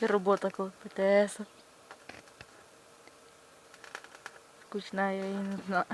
Робота коло ПТС. Скучна, я її не знаю.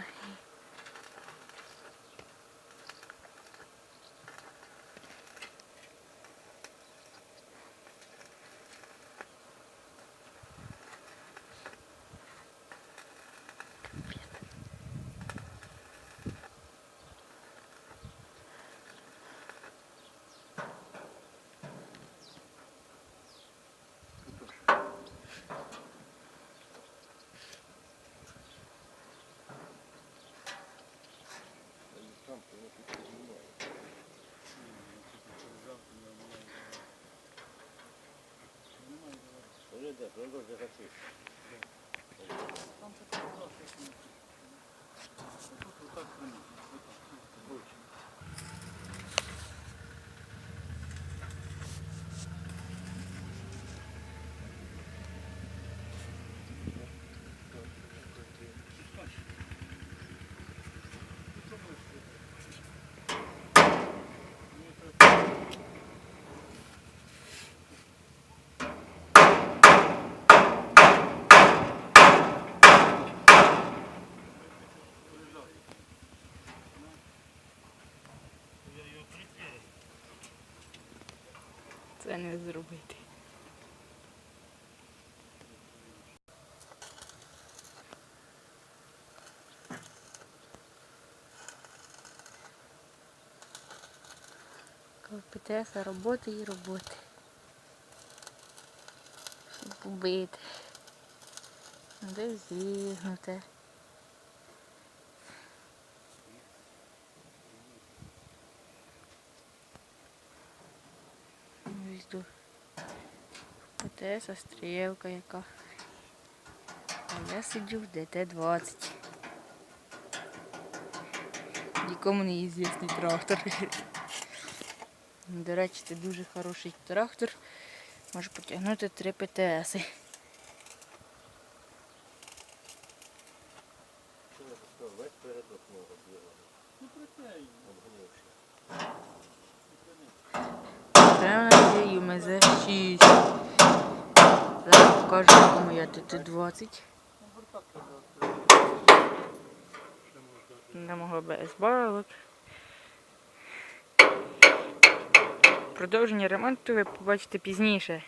Це не зробити. Коли ПТС роботи і роботи. Щоб убити. Де зігнути. Ось тут ПТС, стрілка яка. А я сиджу в ДТ-20. Нікому не ізвісний трактор. До речі, це дуже хороший трактор. Може потягнути 3 ПТСи. Прямо на дію МЗ-6. Зараз покажу, яка моя ТТ-20. Не могла без балок. Продовження ремонту ви побачите пізніше.